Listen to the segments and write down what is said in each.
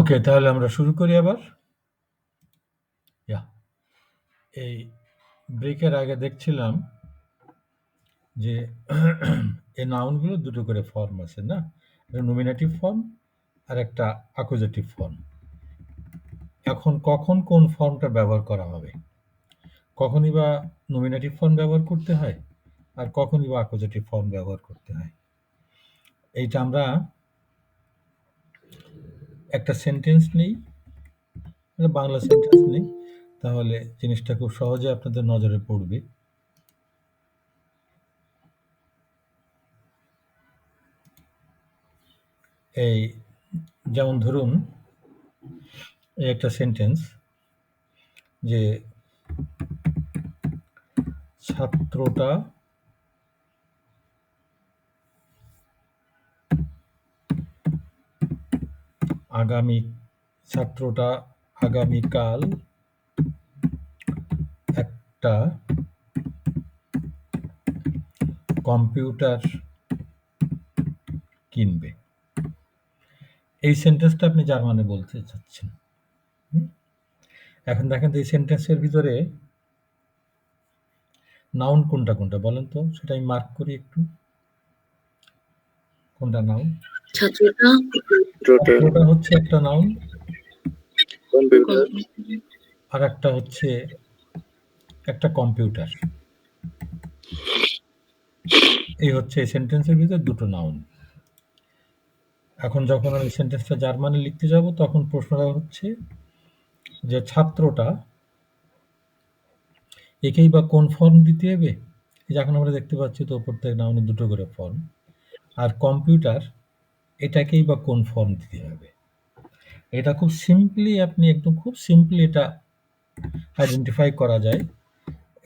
ওকে, তাহলে আমরা শুরু করি আবার। এই ব্রেকের আগে দেখছিলাম যে এই নাউনগুলো দুটো করে ফর্ম আছে না, একটা নমিনেটিভ ফর্ম আর একটা অ্যাকুজেটিভ ফর্ম। এখন কখন কোন ফর্মটা ব্যবহার করা হবে, কখনই বা নমিনেটিভ ফর্ম ব্যবহার করতে হয় আর কখনই বা অ্যাকুজেটিভ ফর্ম ব্যবহার করতে হয়, এইটা আমরা একটা সেন্টেন্স নেই, বাংলা সেন্টেন্স নেই, তাহলে জিনিসটা খুব সহজে আপনাদের নজরে পড়বে। এই যেমন ধরুন এই একটা সেন্টেন্স যে ছাত্রটা আগামীকাল একটা কম্পিউটার কিনবে। এই সেন্টেন্সটা আপনি জার্মানে বলতে চাচ্ছেন। এখন দেখেন তো এই সেন্টেন্সের ভিতরে নাউন কোনটা কোনটা বলেন তো, সেটা আমি মার্ক করি একটু। কোনটা নাউন? ছাত্রটা হচ্ছে একটা নাউন, আর একটা হচ্ছে একটা কম্পিউটার। এই হচ্ছে এই সেন্টেন্সের ভিতরে দুটো নাউন। এখন যখন আমি সেন্টেন্সটা জার্মানে লিখতে যাব তখন প্রশ্নটা হচ্ছে যে ছাত্রটা একেই বা কোন ফর্ম দিতে হবে। এখন আমরা দেখতে পাচ্ছি তো ওপর থেকে নাউনে দুটো করে ফর্ম, আর কম্পিউটার এটাকেই বা কোন ফর্ম দিতে হবে। এটা খুব সিম্পলি একদম খুব সিম্পলি এটা আইডেন্টিফাই করা যায়।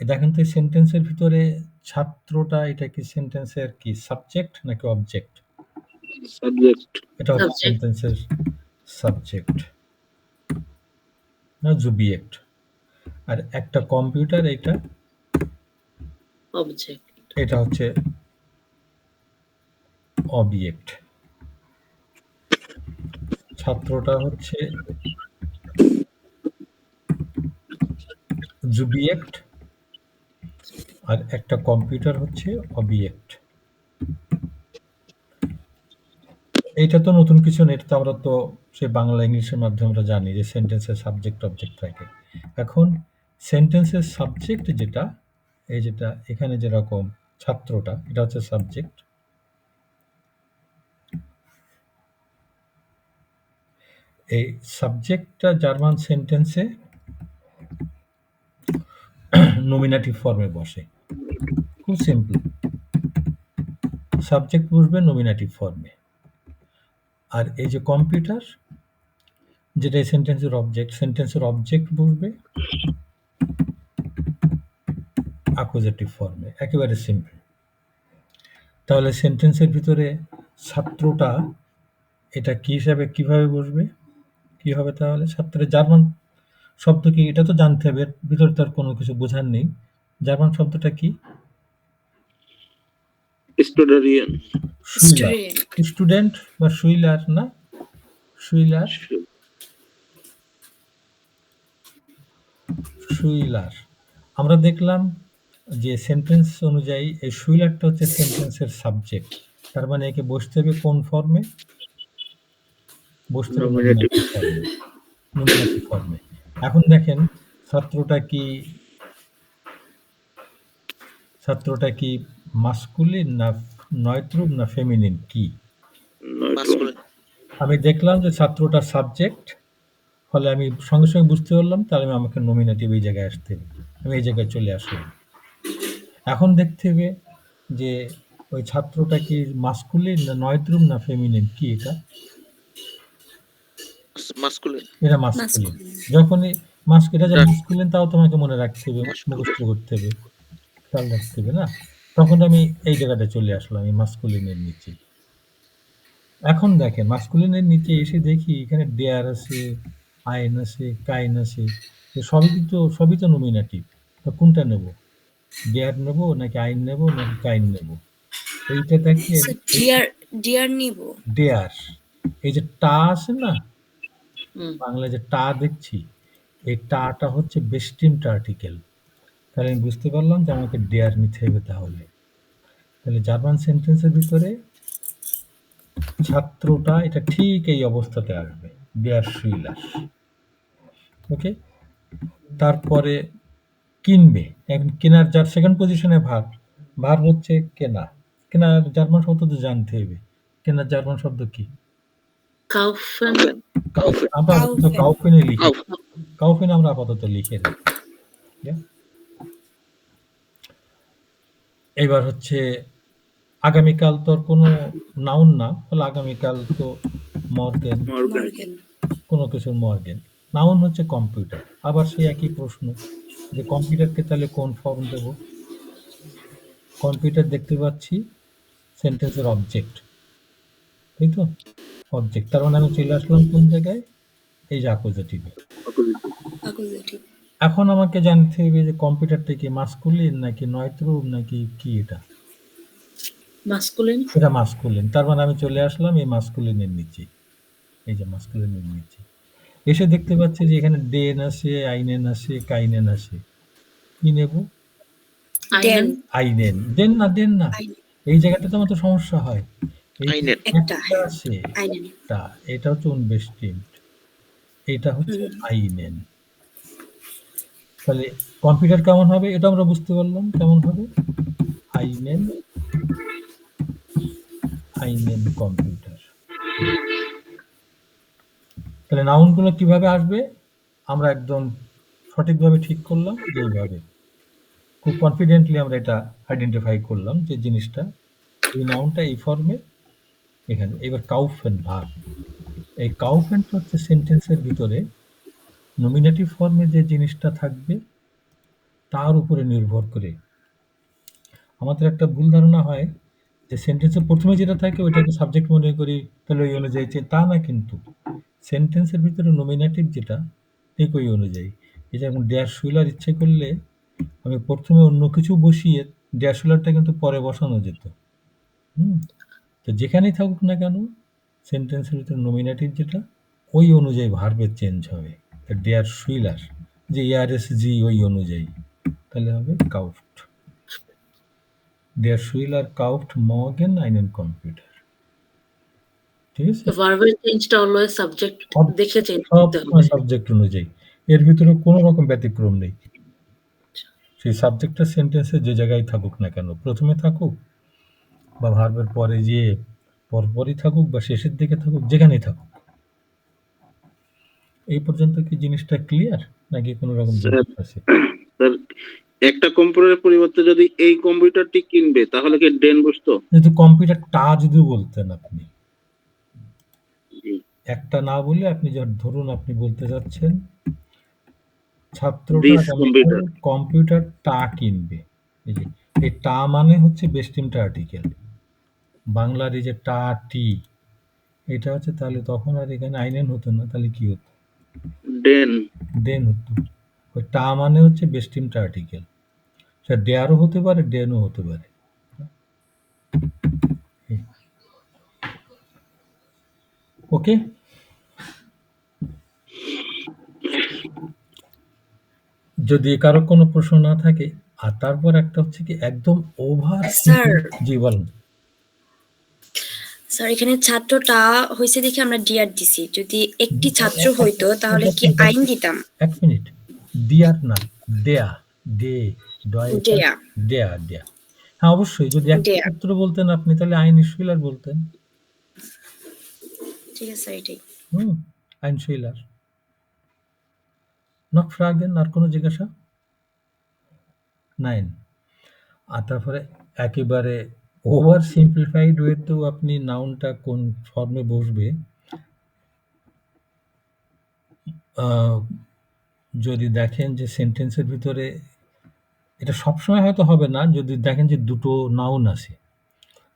দেখেন তো সেন্টেন্সের ভিতরে ছাত্রটা এটা কি সেন্টেন্সের কি সাবজেক্ট নাকি অবজেক্ট? সাবজেক্ট। এটা হচ্ছে সেন্টেন্সের সাবজেক্ট না জুবিয়েক্ট। আর একটা কম্পিউটার এটা অবজেক্ট, এটা হচ্ছে অবজেক্ট। ছাত্রটা হচ্ছে জুবিয়েক্ট আর একটা কম্পিউটার হচ্ছে অবজেক্ট। এইটা তো নতুন কিছু নেই, এটা তো আমরা তো সেই বাংলা ইংলিশের মাধ্যমে আমরা জানি যে সেন্টেন্সের সাবজেক্ট অবজেক্ট থাকে। এখন সেন্টেন্সের সাবজেক্ট যেটা যেটা এখানে যেরকম ছাত্রটা এটা হচ্ছে সাবজেক্ট, এই সাবজেক্টটা জার্মান সেন্টেন্সে নমিনেটিভ ফর্মে বসে। খুব সিম্পল, সাবজেক্ট বসবে নমিনেটিভ ফর্মে, আর এই যে কম্পিউটার যেটা এই সেন্টেন্সের অবজেক্ট বসবে অ্যাকুজেটিভ ফর্মে। একেবারে সিম্পল। তাহলে সেন্টেন্সের ভিতরে ছাত্রটা এটা কি হিসাবে কিভাবে বসবে, কি হবে তাহলে? ছাত্রের জার্মান শব্দ কি এটা তো জানতে হবে, ভিতরে তার কোনো কিছু বোঝার নেই। জার্মান শব্দটা কি? স্টুডেন্ট বা শুইলার না, শুইলার। আমরা দেখলাম যে সেন্টেন্স অনুযায়ী এই শুইলারটা হচ্ছে সেন্টেন্সের সাবজেক্ট, তার মানে একে বসতে হবে কোন ফর্মে? বসতে হবে নমিনেটিভ ফর্মে। এখন দেখেন ছাত্রটা কি মাস্কুলিন না নয়ত্রুপ না ফেমিনিন কি? আমি দেখলাম যে ছাত্রটা সাবজেক্ট, ফলে আমি সঙ্গে সঙ্গে বুঝতে পারলাম তাহলে আমাকে নমিনেটিভ এই জায়গায় আসতে হবে, আমি এই জায়গায় চলে আসলাম। এখন দেখতে হবে যে ওই ছাত্রটা কি মাস্কুলিন না নয়ত্রুপ না ফেমিনিন কি? এটা মাস্কুলিন। যখনই এটা যে মাস্কুলিন তাও তোমাকে মনে রাখতে হবে, মুখস্থ করতে হবে, খেয়াল রাখতে হবে না। তখন আমি এই জায়গাটা চলে আসলাম, এই মাস্কুলিনের নিচে। এখন দেখেন মাস্কুলিনের নিচে এসে দেখি এখানে ডেয়ার আছে, আইন আছে, কাইন আছে, সবই তো নমিনেটিভ। তো কোনটা নেব? ডেয়ার নেব নাকি আইন নেব নাকি কাইন নেব? এইটা দেখেন ডিয়ার নিব। ডেয়ার, এই যে টা আছে না, বাংলায় যে টা দেখছি, এই টাটা হচ্ছে বেস্টিমড আর্টিকেল। তাহলে আমি বুঝতে পারলাম যে আমাকে ডেয়ার নিতে হবে তাহলে। তাহলে জার্মান সেন্টেন্সের ভিতরে ছাত্রটা এটা ঠিক এই অবস্থাতে আসবে, ডেয়ার শুইলার। ওকে, তারপরে কিনবে, এখন কেনার যার সেকেন্ড পজিশনে ভার্ব হচ্ছে কেনা। কেনার জার্মান শব্দ তো জানতে হবে। কেনার জার্মান শব্দ কি? Kaufen. আমরা আপাতত Kaufen. কাউফেনে লিখি, Kaufen. কাউফেন আমরা আপাতত লিখে রাখি। Yeah? এবার হচ্ছে আগামীকাল তোর কোনো নাউন না, ফলে আগামীকাল তো মর্গেন, Morgan. Morgan. কোনো কিছুর মর্গেন। নাউন হচ্ছে কম্পিউটার। আবার সেই একই প্রশ্ন যে কম্পিউটারকে তাহলে কোন ফর্ম দেব? কম্পিউটার দেখতে পাচ্ছি সেন্টেন্সের অবজেক্ট, তাই তো? অবজেক্ট, তার মানে আমি চলে আসলাম কোন জায়গায়? এই যে অ্যাকুজেটিভে। Accusative. এখন আমাকে জানতে হবে যে কম্পিউটারটা কি মাস্কুলিন নাকি নয়ত্রুপ নাকি কি এটা? Masculine. এটা মাস্কুলিন। তার মানে আমি চলে আসলাম এই মাস্কুলিনের নিচে। এই যে মাস্কুলিনের নিচে এসে দেখতে পাচ্ছি যে এখানে ডেন আছে, আইনেন আছে, কাইনেন আছে। কি নেব? Den. আইনেন। ডেন না, ডেন না, Einen. এই জায়গাটাতে আমার তো সমস্যা হয়। এই আইনেন। একটা, একটা আছে, Einen. একটা, এটা হচ্ছে unbestimmt, এটা হচ্ছে আইনেন। তাহলে কম্পিউটার কেমন হবে এটা আমরা বুঝতে পারলাম কেমন হবে। আইনেন, আইনেন কম্পিউটার। তাহলে নাউনগুলো কিভাবে আসবে আমরা একদম সঠিকভাবে ঠিক করলাম যে এইভাবে। খুব কনফিডেন্টলি আমরা এটা আইডেন্টিফাই করলাম যে জিনিসটা এই নাউনটা এই ফর্মে এখানে। এবার কাউফেন ভার্ব, এই কাউফেনটা হচ্ছে সেন্টেন্সের ভিতরে নমিনেটিভ ফর্মে যে জিনিসটা থাকবে তার উপরে নির্ভর করে। আমাদের একটা ভুল ধারণা হয় যে সেন্টেন্সের প্রথমে যেটা থাকে ওইটাকে সাবজেক্ট মনে করি, তাহলে ওই অনুযায়ী তা না, কিন্তু সেন্টেন্সের ভিতরে নমিনেটিভ যেটা ঠিক ওই অনুযায়ী। এই যেমন ড্যাশ শুইলার ইচ্ছে করলে আমি প্রথমে অন্য কিছু বসিয়ে ড্যাশ শুইলারটা কিন্তু পরে বসানো যেত। তো যেখানেই থাকুক না কেন সেন্টেন্সের ভিতরে নমিনেটিভ যেটা ওই অনুযায়ী ভার্বের চেঞ্জ হবে। ডেয়ার শুইলার যে এআরএসজি ওই অনুযায়ী, তাহলে হবে কাউফট। ডেয়ার শুইলার কাউফট মর্গেন আইনেন কম্পিউটার। ঠিক আছে, The verbal change টা always subject দেখে change সব করতে হবে। সাবজেক্ট অনুযায়ী, এর ভিতরে কোনো রকম ব্যতিক্রম নেই। সেই সাবজেক্টটা সেন্টেন্সে যে জায়গায় থাকুক না কেন, প্রথমে থাকুক বা ভার্বের পরে যে পরপরই থাকুক বা শেষের দিকে থাকুক, যেখানেই থাকুক। এই পর্যন্ত কি জিনিসটা ক্লিয়ার নাকি কোনো রকম দ্বিমত আছে? স্যার, একটা কম্পিউটারের পরিবর্তে যদি এই কম্পিউটারটি কিনবে তাহলে কি ডেন বসতো? যদি কম্পিউটারটা যদি বলতেন আপনি, জি। একটা না বলে আপনি ধরুন আপনি বলতে যাচ্ছেন ছাত্রটা This computer. কম্পিউটারটা কিনবে। এই যে এই টা মানে হচ্ছে বেস্টিমড আর্টিকেল। বাংলার এই যে টা টি এটা হচ্ছে, তাহলে তখন আর এখানে আইনেন হতো না, তাহলে কি হতো? ডেন। ডেন হতো। ওই টা মানে হচ্ছে বেস্টিমড আর্টিকেল, সেটা ডেয়ারও হতে পারে, ডেনও হতে পারে। ওকে, যদি কারো কোনো প্রশ্ন না থাকে। আর তারপর একটা হচ্ছে কি একদম ওভার। স্যার। জি বলেন। স্যার এখানে ছাত্রটা হয়েছে দেখে আমরা ডিয়ার দিছি, যদি একটি ছাত্র হইতো তাহলে কি আইন দিতাম? এক মিনিট, দিয়ার না, দেয়া, দে, দেয়া। দেয়া, দেয়া। হ্যাঁ অবশ্যই, যদি একটা দেয়া। ছাত্র বলতেন আপনি তাহলে আইন শুইলার বলতেন। ঠিক আছে স্যার, এটাই। আইন শুইলার নক ফ্রাগেন। আর কোনো জিজ্ঞাসা? নাইন। আর তারপরে একেবারে ওভার সিম্পলিফাইড ওয়েতেও আপনি নাউনটা কোন ফর্মে বসবে যদি দেখেন যে সেন্টেন্সের ভিতরে এটা সবসময় হয়তো হবে না, যদি দেখেন যে দুটো নাউন আছে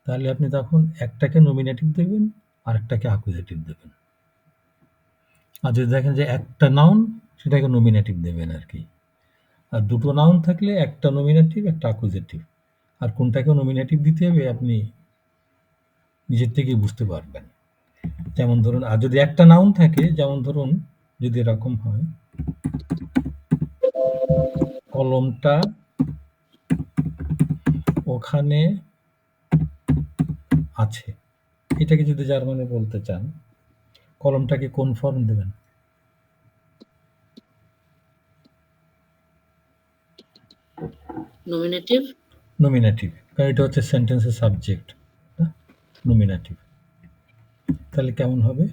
তাহলে আপনি তখন একটাকে নমিনেটিভ দেবেন আর একটাকে অ্যাকুজেটিভ দেবেন। আর যদি দেখেন যে একটা নাউন সেটাকে নমিনেটিভ দেবেন আর কি। আর দুটো নাউন থাকলে একটা নমিনেটিভ একটা অ্যাকুজেটিভ। আর কোনটাকে নমিনেটিভ দিতে হবে আপনি নিজের থেকেই বুঝতে পারবেন। যেমন ধরুন, আর যদি একটা নাউন থাকে, যেমন ধরুন যদি এরকম হয়, কলমটা ওখানে আছে, এটাকে যদি জার্মানে বলতে চান, কলমটাকে কোন ফর্ম দেবেন? নমিনেটিভ। নমিনেটিভ, কারণ এটা হচ্ছে সেন্টেন্সের সাবজেক্ট, নমিনেটিভ। তাহলে কেমন হবে?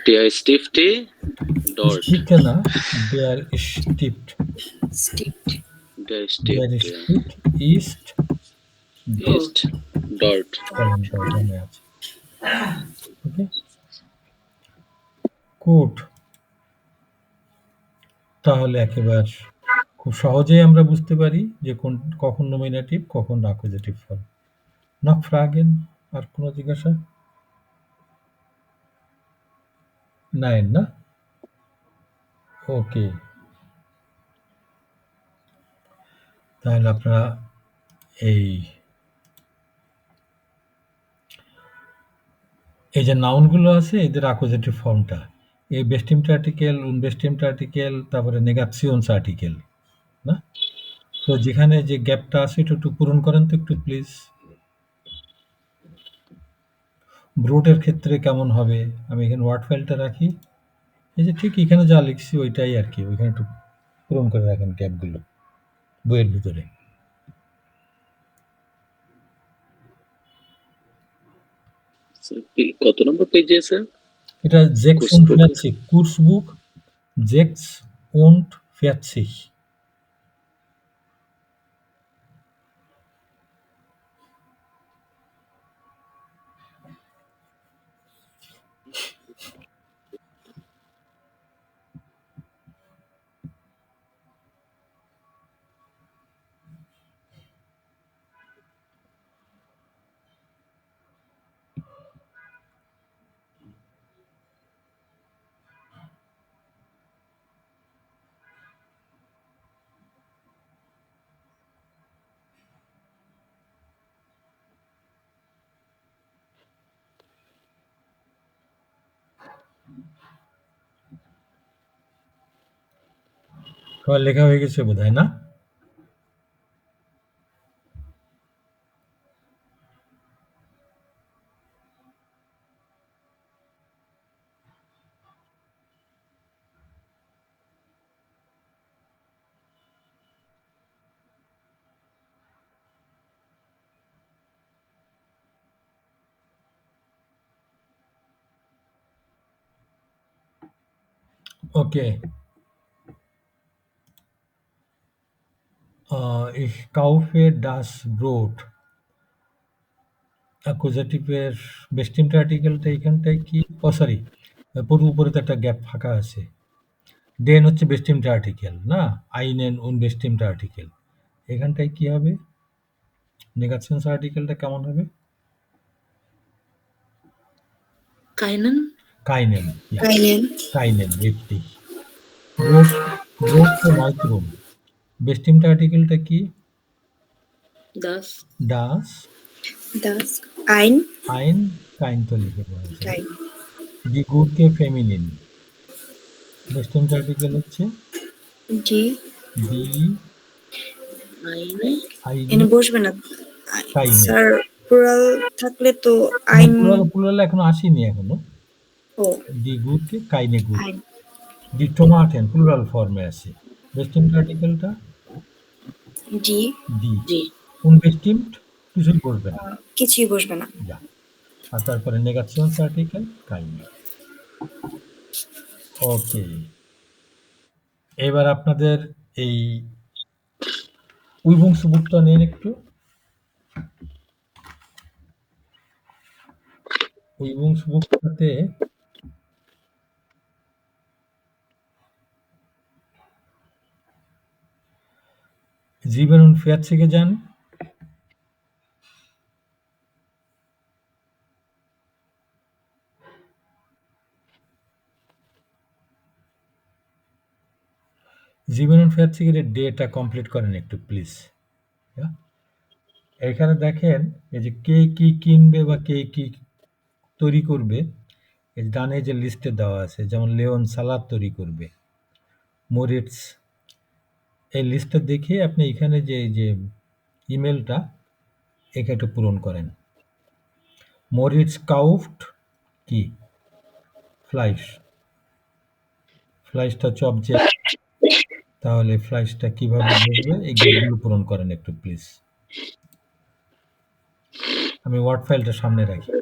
Der Stifte dort. স্টিফট না, দেয়ার স্টিফট, স্টিপড। Der দেয়ার Stift স্টিফট ইস্ট, ist dort. কলমটা ওখানে আছে। ওকে, কোট। তাহলে একেবারে খুব সহজেই আমরা বুঝতে পারি যে কখন নমিনেটিভ, কখন অ্যাকুজেটিভ ফর্ম। নক ফ্রাগেন, আর কোনো জিজ্ঞাসা? নাইন না? ওকে, তাহলে আপনারা এই যে নাউনগুলো আছে এদের অ্যাকুজেটিভ ফর্মটা, এই বেস্টিমড আর্টিকেল, উনবেস্টিমড আর্টিকেল, তারপরে নেগাসিয়ন্স আর্টিকেল, না? তো যেখানে যে গ্যাপটা আছে এটা একটু পূরণ করেন তো একটু প্লিজ। ব্রোডের ক্ষেত্রে কেমন হবে? আমি এখানে ওয়ার্ড ফাইলটা রাখি, এই যে ঠিক এখানে যা লিখছি ওইটাই আর কি, ওইখানে একটু পূরণ করে রাখেন গ্যাপগুলো বইয়ের ভিতরে। কত নম্বর পেজে আছে? এটা 46 Kursbuch 46. সবার লেখা হয়ে গেছে বোধহয়, না? Okay. Ich kaufe das Brot. অ্যাকুজেটিভের বেস্টিমড আর্টিকেলটা এইখানটায় কি? সরি, পুরো উপরে তো একটা গ্যাপ ফাঁকা আছে। ডেন হচ্ছে বেস্টিমড আর্টিকেল, না? আইনেন উনবেস্টিমড আর্টিকেল। এখানটায় কি হবে? নেগাশনস আর্টিকেলটা কেমন হবে? কাইনেন। কাইনেন, কাইনেন। কাইনেন, richtig. ব্রোড, ব্রোড তো মাইক্রোম। বেস্টিমড আর্টিকেলটা কি? দাস। ডাস, দাস। আইন। আইন, কাইন তো লিখে পড়েছে। কাইন। ডি গুডকে ফেমিনিন। বেস্টিমড আর্টিকেল হচ্ছে জি। ডি আইনে। আইনে, এনে বসবে না কাইনে। স্যার, প্লুরাল থাকলে তো আইন। প্লুরাল এখনো আসেনি এখনো। ও, ডি গুডকে কাইনে গুড। আইন। ডি টোমাটেন প্লুরাল ফর্মে আছে। বেস্টিমড আর্টিকেলটা জি। ডি। জি। উনবেস্টিমড কিছুই বসবে না, কিছুই বসবে না। যা। আর তারপরে নেগাশনস আর্টিকেল কাইনে। ওকে, এবার আপনাদের এই উইবংসবুকটা নেন একটু। উইবংসবুকটাতে Sieben und 40 যান। Sieben und 40 এর ডেটা কমপ্লিট করেন একটু প্লিজ। এখানে দেখেন এই যে কে কি কিনবে বা কে কি তৈরি করবে, এই ডানে যে লিস্টে দেওয়া আছে, যেমন লিওন সালাদ তৈরি করবে, মোরিটস, এই লিস্টটা দেখে আপনি এখানে যে এই যে ইমেলটা একে একটু পূরণ করেন। মোরিটস কাউফট কি ফ্লাইশ, ফ্লাইশটা হচ্ছে অবজেক্ট, তাহলে ফ্লাইশটা কিভাবে বসবে এই গেটগুলো পূরণ করেন একটু প্লিজ। আমি ওয়ার্ড ফাইলটা সামনে রাখি।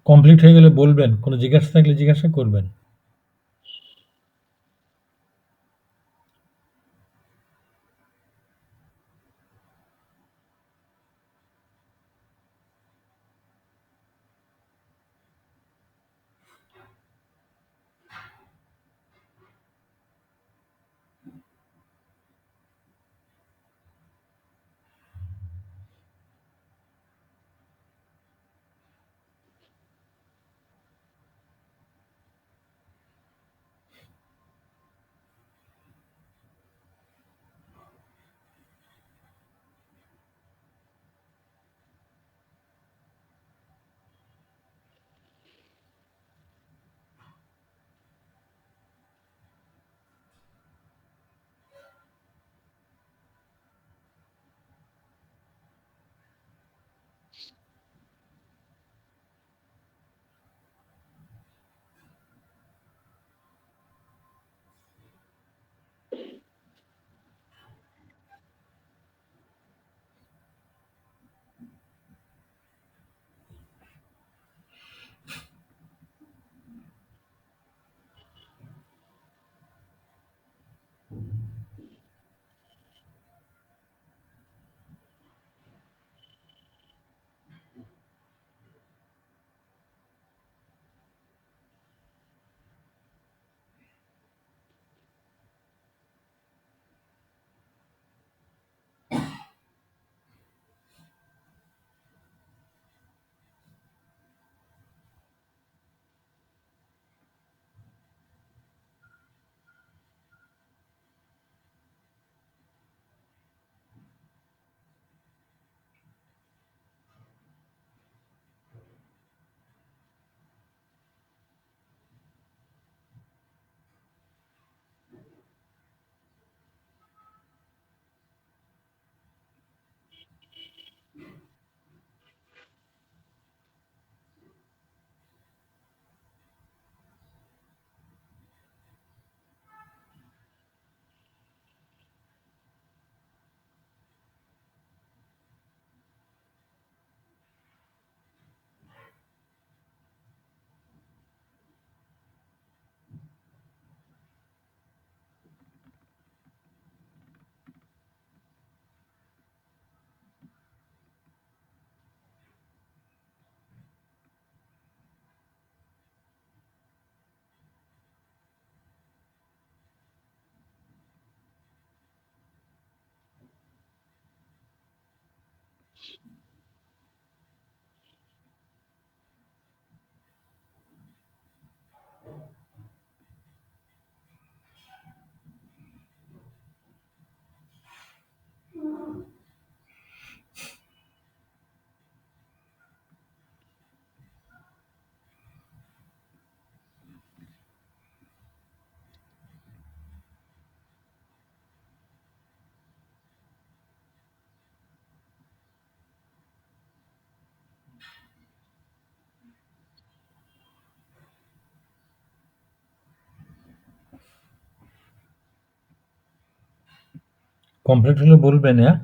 কমপ্লিট হয়ে গেলে বলবেন, কোনো জিজ্ঞাসা থাকলে জিজ্ঞাসা করবেন। কমপ্লিট হলে বলবেন, হ্যাঁ?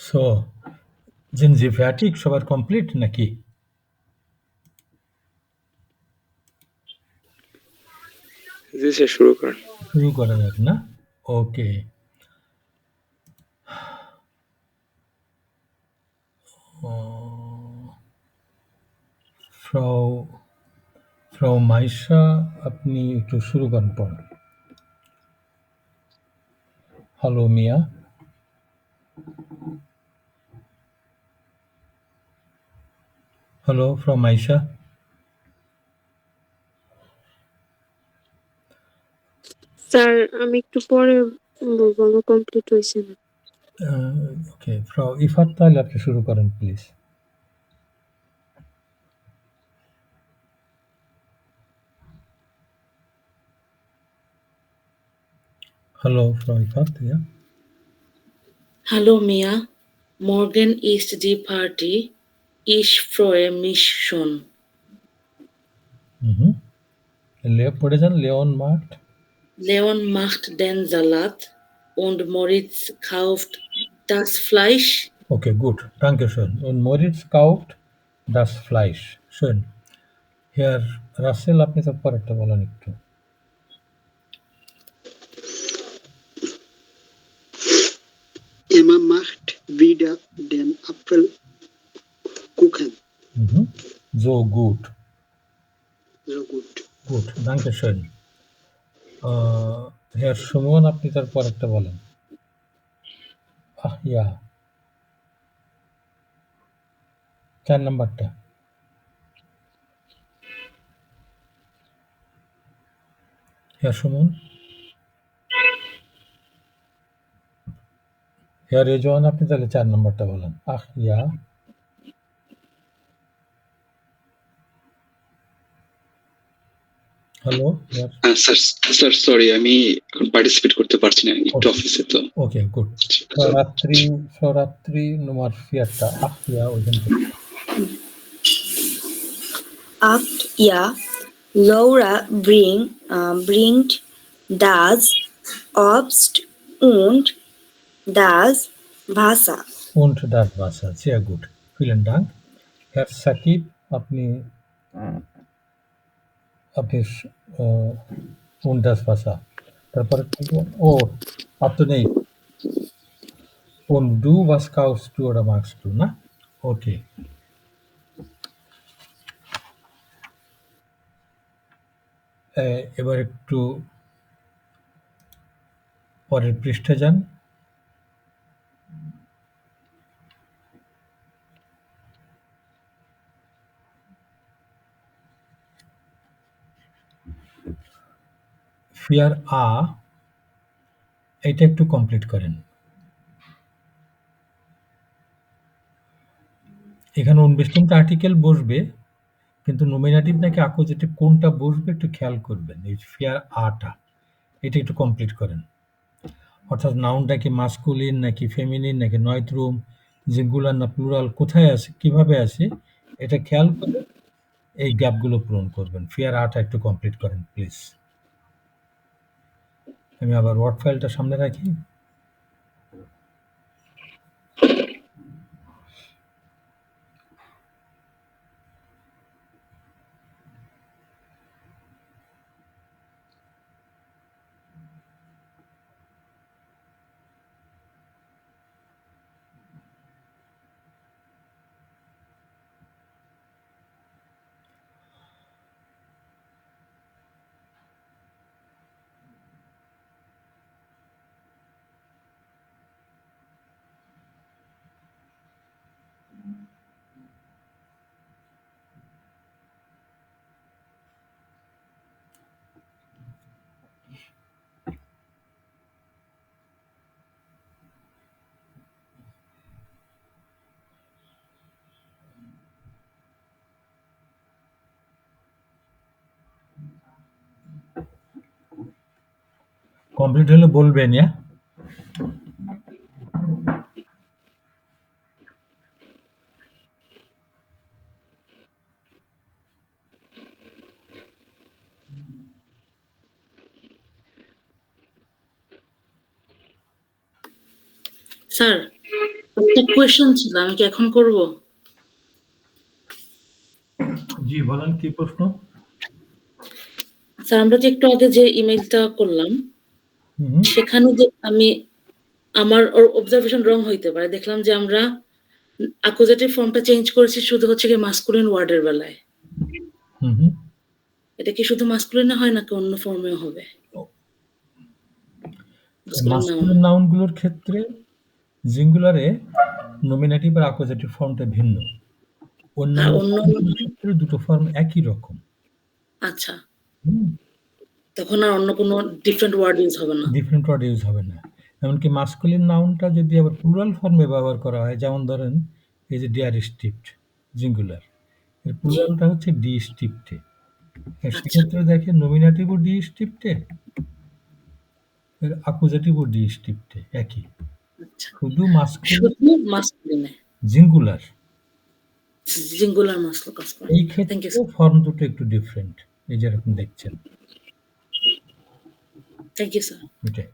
So sind Sie fertig? সবার কমপ্লিট নাকি? জি স্যার, শুরু করেন। শুরু করা যাক না? ওকে। ফ্রাউ ফ্রাউ মাইশা, আপনি একটু শুরু করেন পড়া। হ্যালো মিয়া। Hello from Maisha. স্যার আমি একটু পরে বলবো, আমার কমপ্লিট হয়েছে না। ওকে, ফ্রাউ ইফাত, তাহলে আপনি শুরু করেন please. Hallo, Frau Iffat, ja. Hallo Mia, morgen ist die Party. Ich freue mich schon. পড়ে যান, Leon macht. Leon macht den Salat und Moritz kauft das Fleisch. Okay, gut, danke schön. Und Moritz kauft das Fleisch. Schön. Herr Russell, আপনি তো পরেরটা বলেন একটু। Emma macht wieder den Apfelkuchen. So gut. So gut. Gut, danke schön. Herr Suman, আপনি তার পরেরটা বলেন। ja. 4 নাম্বারটা। Herr সুমন। Herr রেজওয়ান, আপনি তাহলে 4 নাম্বারটা বলেন। ja. হ্যালো, স্যার সরি, আমি এখন পার্টিসিপেট করতে পারছি না, একটু অফিসে তো। ওকে, গুড। রাত্রি Nummer 4টা। ja, ওইখান থেকে। Ja, Laura bringt das Obst und das Wasser. Und das Wasser, sehr gut. Vielen Dank. Herr Sakib, আপনি und das Wasser। তারপরে তো নেই। Und du, was kaufst du oder magst du, না? ওকে। এবার একটু পরের পৃষ্ঠায় যান। ফিয়ার এটা একটু কমপ্লিট করেন। এখানে 29টা আর্টিকেল বসবে, কিন্তু নমিনেটিভ নাকি অ্যাকুজেটিভ কোনটা বসবে একটু খেয়াল করবেন। এই ফিয়ার টা এটা একটু কমপ্লিট করেন। অর্থাৎ নাউনটা কি মাস্কুলিন নাকি ফেমিনিন নাকি নয়ত্রুম, সিঙ্গুলার না প্লুরাল, কোথায় আছে, কিভাবে আছে, এটা খেয়াল করে এই গ্যাপগুলো পূরণ করবেন। ফিয়ার টা একটু কমপ্লিট করেন প্লিজ। আমি আবার ওয়ার্ড ফাইলটা সামনে রাখি। কমপ্লিট হলে বলবেন, ইয়া? স্যার, একটা কোয়েশ্চেন ছিল, আমি কি এখন করব? জি, বলেন কি প্রশ্ন? স্যার, আমরা যে একটু আগে যে ইমেইলটা করলাম, হুম, সেখানে যে আমার অবজারভেশন রং হইতে পারে। দেখলাম যে আমরা অ্যাকুজেটিভ ফর্মটা চেঞ্জ করেছি শুধু হচ্ছে গিয়ে মাস্কুলিন ওয়ার্ডের বেলায়। হুম, হুম। এটা কি শুধু মাস্কুলিনে হয় নাকি অন্য ফর্মেও হবে? Masculine noun. মাস্কুলিন নাউন গুলোর ক্ষেত্রে সিঙ্গুলারে নমিনেটিভ আর অ্যাকুজেটিভ ফর্মটা ভিন্ন। আর অন্যান্য অন্য ফর্মগুলোর ক্ষেত্রে দুটো ফর্ম একই রকম। আচ্ছা, হুম? তখন আর অন্য কোনো ডিফারেন্ট ওয়ার্ড ইউজ হবে না। ডিফারেন্ট ওয়ার্ড ইউজ হবে না। এমনকি মাস্কুলিন নাউনটা যদি আবার প্লুরাল ফর্মে ব্যবহার করা হয়, যেমন ধরেন এই যে ডিয়ার স্টিপড সিঙ্গুলার, এর জি, প্লুরালটা হচ্ছে ডি স্টিপডে। আচ্ছা, সেক্ষেত্রে দেখেন নমিনেটিভও ডি স্টিপডে, এর অ্যাকুজেটিভও ডি স্টিপডে একই। আচ্ছা। শুধু মাস্কুলিন শুধু মাস্কুলিনে, সিঙ্গুলার। সিঙ্গুলার মাস্কুল কাজ করে। এই থ্যাংক ইউ ক্ষেত্রে স্যার। ফর্ম দুটো একটু ডিফারেন্ট। এই যেরকম দেখছেন। Thank you sir. এটাই।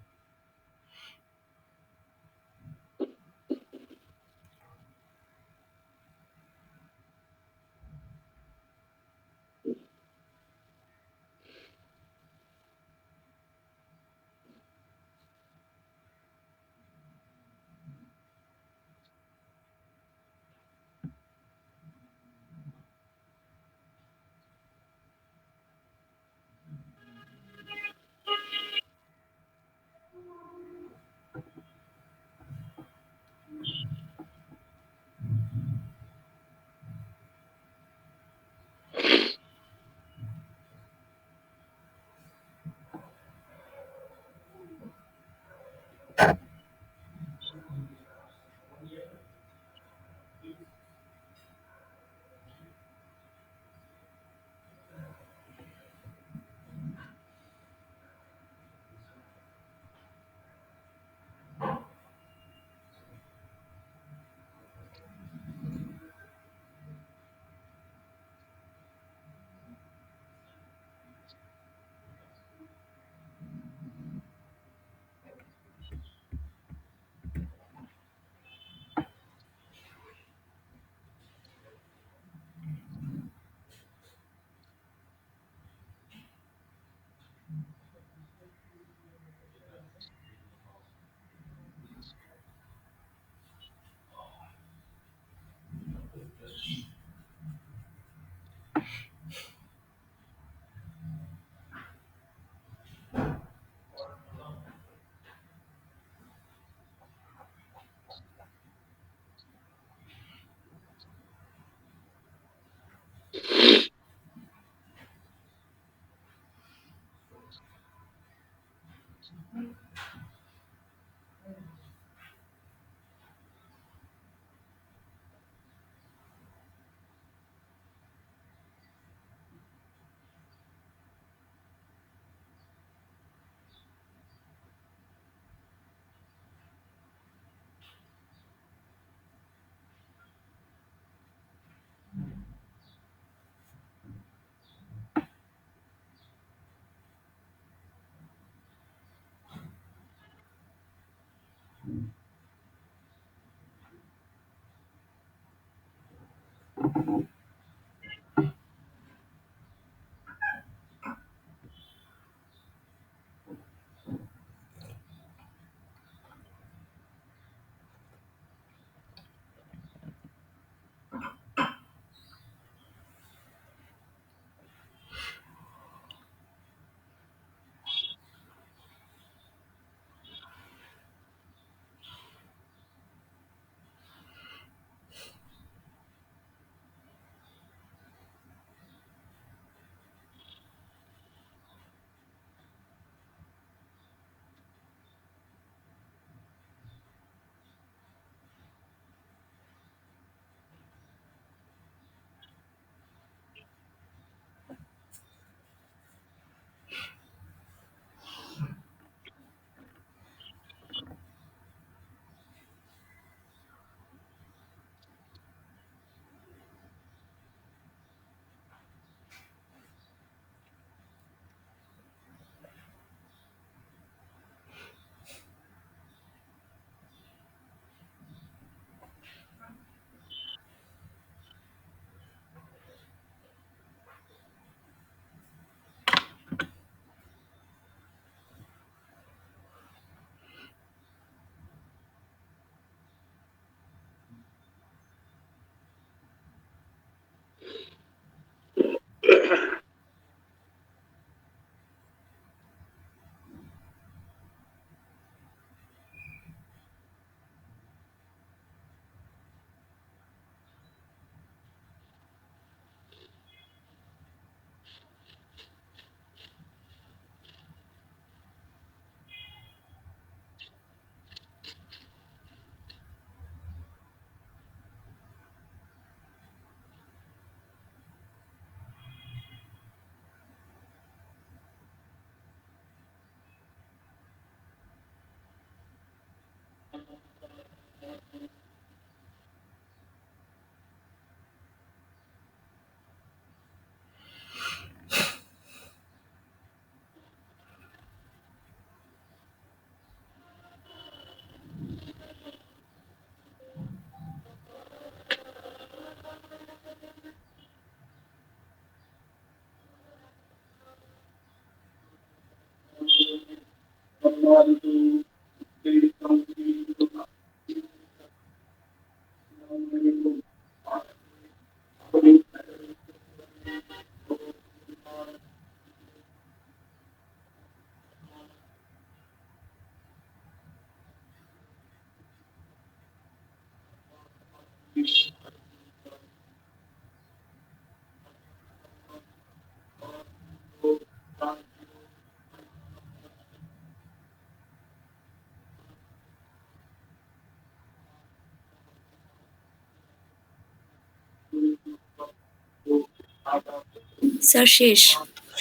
স্যার শেষ।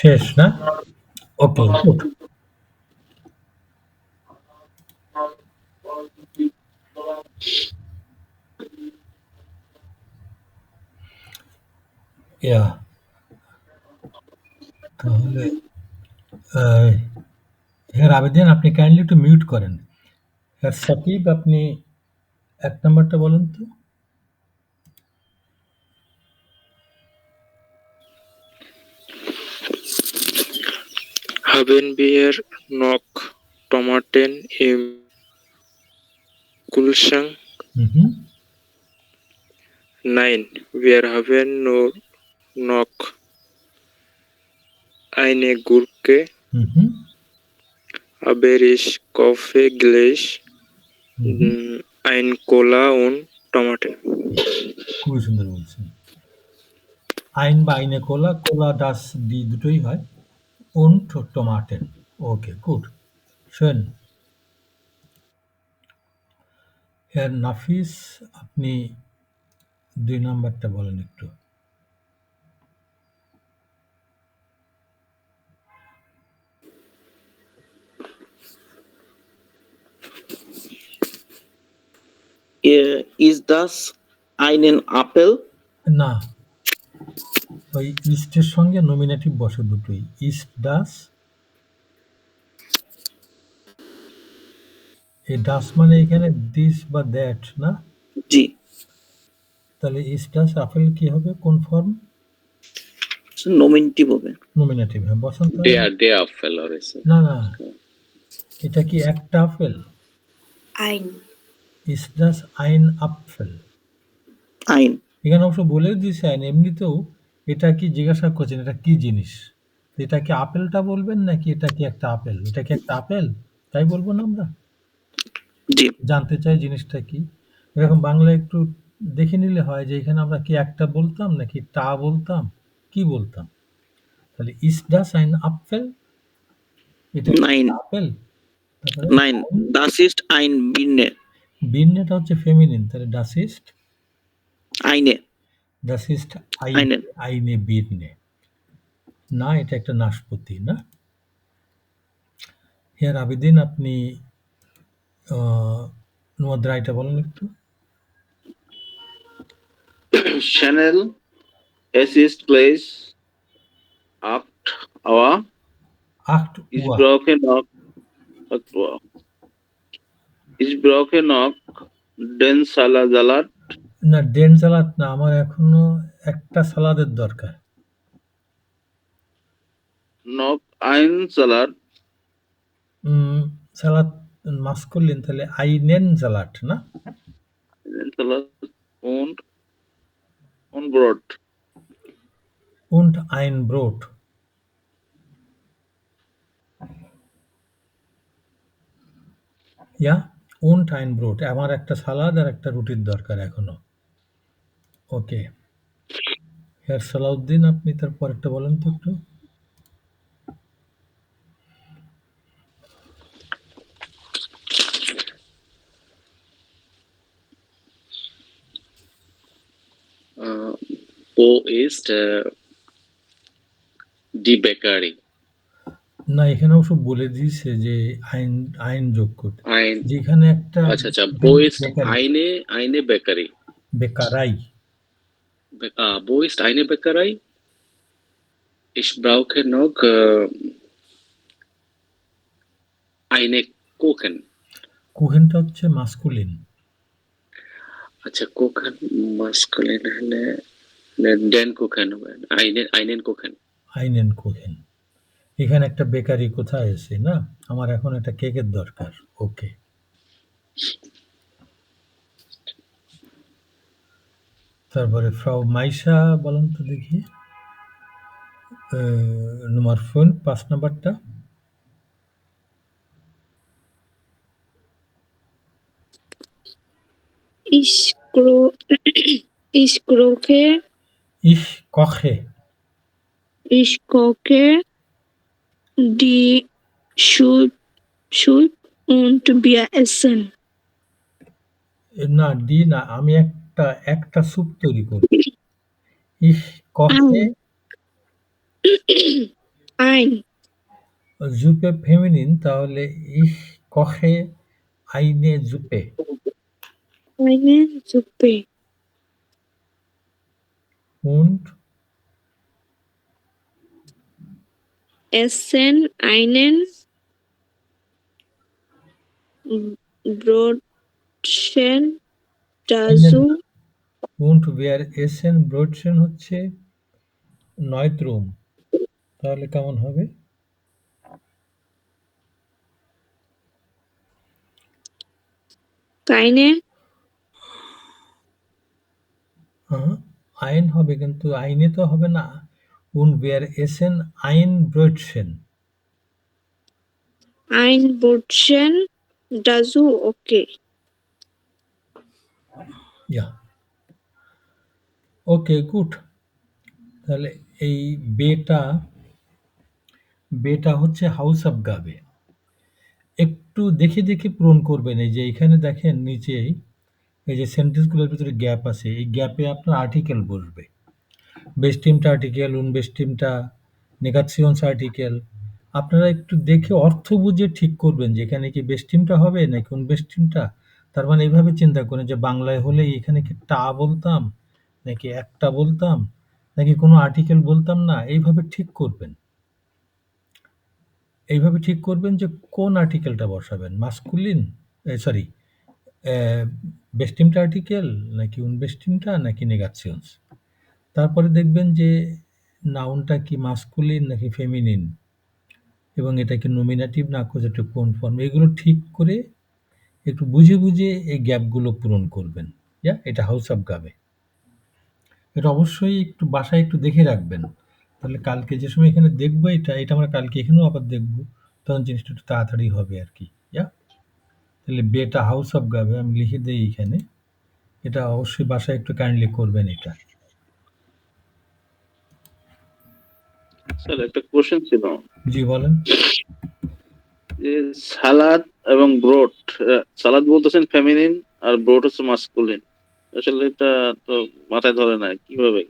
শেষ না? ওকে, গুড। ইয়া তাহলে হের আবেদন আপনি কাইন্ডলি একটু মিউট করেন। হের সাকিব আপনি ১ নাম্বারটা বলেন তো? Haben wir noch Tomaten im Kühlschrank? হুম। Nein, wir haben nur noch eine Gurke, হুম। aber ich kaufe gleich ein Cola und Tomaten. খুবই সুন্দর বলছেন। আইন বা আইনে কোলা, কোলা ডাস ডি দুটোই হয়। und Tomaten. ওকে, গুড। schön. হের নাফিস আপনি ২ নাম্বারটা বলেন একটু। Ist das einen Apfel? না, ওই ইস্টের সঙ্গে নমিনেটিভ বসে দুটোই। ইস্ট ডাস, এই ডাস মানে এখানে দিস বা দ্যাট না? জি। তাহলে ইস্ট ডাস আপেল কি হবে? কোন ফর্ম? নমিনেটিভ হবে। নমিনেটিভ, হ্যাঁ বসন্ত। Der Apfel oder so. না, না, এটা কি একটা আপেল? আইন। ইস্ট ডাস আইন আপফেল। আইন। এখানে অবশ্য বলে দিয়েছে আইন। এমনিতেও এটা কি জিজ্ঞাসা করছেন এটা কি জিনিস? এটা কি আপেলটা বলবেন নাকি এটা কি একটা আপেল? এটা কি একটা আপেল? তাই বলবো না আমরা? জি। জানতে চাই জিনিসটা কি? এরকম বাংলায় একটু দেখে নিলে হয় যে এখানে আমরা কি একটা বলতাম নাকি টা বলতাম, কি বলতাম? তাহলে ist das ein Apfel? এটা কি Nein. আপেল? তারপরে Nein, das ist ein Birne. বির্নেটা হচ্ছে ফেমিনিন, তাহলে das ist Eine. eine, eine Birne। না, এটা একটা নাশপাতি না? হেয়ার আবেদিন আপনি নোয়াদ রায়টা বলেন একটু। Chanel, es ist gleich 8 Uhr. Ich brauche noch den Salat. না, ডেন সালাদ না, আমার এখনো একটা সালাদের দরকার। Noch ein Salat. সালাদ মাস্কুলিন, তাহলে আইনেন সালাড না? Salat und Brot. Und ein Brot. Ja, und ein Brot. আমার একটা সালাদ আর একটা রুটির দরকার এখনো। ওকে, হেয়ার সালাউদ্দিন আপনি তার পরেরটা বলেন তো একটু। Wo ist die Bäckerei? না, এখানে অবশ্য বলে দিয়েছে যে আইন আইন যোগ করতে, Ein, যেখানে একটা আচ্ছা, wo ist eine Bäckerei? বেকারাই। Wo ist eine Bäckerei? Ich brauche noch eine Kuchen. কুহেনটা হচ্ছে মাস্কুলিন। আচ্ছা, Kuchen maskulin হলে den Kuchen হবে। einen Kuchen. আইনেন কুহেন। এখানে একটা বেকারি কোথায় আছে না? আমার এখন একটা কেকের দরকার। ওকে, তারপরে ফ্রাউ মাইশা বলেন তো দেখি নম্বর 5 নাম্বারটা। Ich koche die Suppe und wir essen. না, ডি না, আমি একটা স্যুপ তৈরি করব। Ich koche Ein. জুপে ফেমিনিন, তাহলে ich koche eine Suppe. Eine Suppe. Und Essen einen Brotchen dazu. und wir essen Brötchen হচ্ছে Neutrum, তাহলে কেমন হবে? Keine. Ein হবে, কিন্তু আইনে তো হবে না। Und wir essen ein Brötchen. Ein Brotchen dazu. Okay. Ja. Okay, gut. তাহলে এই বেটা হচ্ছে হাউস অফ গাবে। একটু দেখে দেখে পূরণ করবেন। এই যে এখানে দেখেন নিচেই এই যে সেন্টেন্সগুলোর ভিতরে গ্যাপ আছে, এই গ্যাপে আপনার আর্টিকেল বসবে। বেস্টিমটা আর্টিকেল, উনবেস্টিমটা নেগাসিয়ন্স আর্টিকেল। আপনারা একটু দেখে অর্থ বুঝে ঠিক করবেন যে এখানে কি বেস্টিমটা হবে নাকি উনবেস্টিমটা। তার মানে এইভাবে চিন্তা করেন যে বাংলায় হলে এখানে কি টা বলতাম নাকি একটা বলতাম নাকি কোনো আর্টিকেল বলতাম না, এইভাবে ঠিক করবেন। এইভাবে ঠিক করবেন যে কোন আর্টিকেলটা বসাবেন, মাস্কুলিন সরি বেস্টিমটা আর্টিকেল নাকি উনবেস্টিমটা নাকি নেগাসিয়ন্স। তারপরে দেখবেন যে নাউনটা কি মাস্কুলিন নাকি ফেমিনিন এবং এটা কি নমিনেটিভ না অ্যাকুজেটিভ কোন ফর্ম, এগুলো ঠিক করে একটু বুঝে বুঝে এই গ্যাপগুলো পূরণ করবেন। এটা হাউস অফ গাবে। এটা অবশ্যই একটু বাসায় একটু দেখে রাখবেন, তাহলে কালকে যে সময় এখানে দেখবো এটা আমরা কালকে এখানেও আবার দেখবো, তখন জিনিসটা একটু তাড়াতাড়ি হবে আর কি। তাহলে বেটা হাউস অফ গাবে আমি লিখে দিই এখানে, এটা অবশ্যই বাসায় একটু কাইন্ডলি করবেন এটা। স্যার একটা কোশ্চেন ছিল জি বলেন। যে সালাদ এবং ব্রোড, সালাদ বলতেছেন ফেমিনিন আর ব্রোড হচ্ছে মাস্কুলিন, আসলে এটা তো মাথায় ধরে না কিভাবে।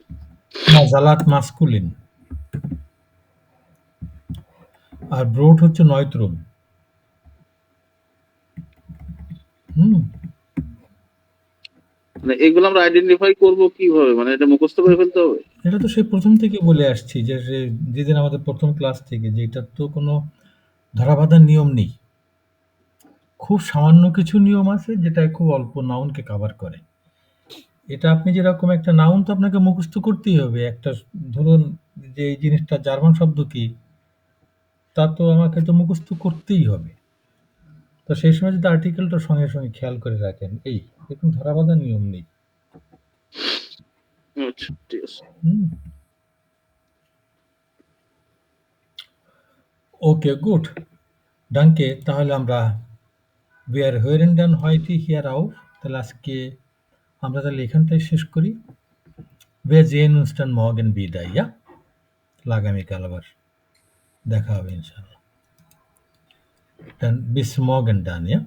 জালাত মাস্কুলিন আর ব্রোড হচ্ছে নয়ত্রম। মানে এগুলো আমরা আইডেন্টিফাই করব কিভাবে, মানে এটা মুখস্থ করে ফেলতে হবে? এটা তো সেই প্রথম থেকে বলে আসছি যে যেদিন আমাদের প্রথম ক্লাস থেকে, যে এটার তো কোনো ধরাবাঁধার নিয়ম নেই। খুব সামান্য কিছু নিয়ম আছে যেটা খুব অল্প নাউনকে কভার করে। এটা আপনি যেরকম একটা নাউন তো আপনাকে মুখস্থ করতেই হবে। একটা ধরুন যে এই জিনিসটা জার্মান শব্দ কি, তা তো আমাকে তো মুখস্থ করতেই হবে। তো সেই সময় যদি আর্টিকেলটা সঙ্গে সঙ্গে খেয়াল করে রাখেন, এই এরকম ধরাবাঁধার নিয়ম নেই। আচ্ছা ঠিক আছে। ওকে গুড, ডানকে। তাহলে আমরা we are hören dann heute hier auf, তাহলে আজকে আমরা তাহলে এখানটাই শেষ করি। wir sehen uns dann morgen wieder, ja? আগামীকাল আবার দেখা হবে ইনশাআল্লাহ। Dann bis morgen dann, ja?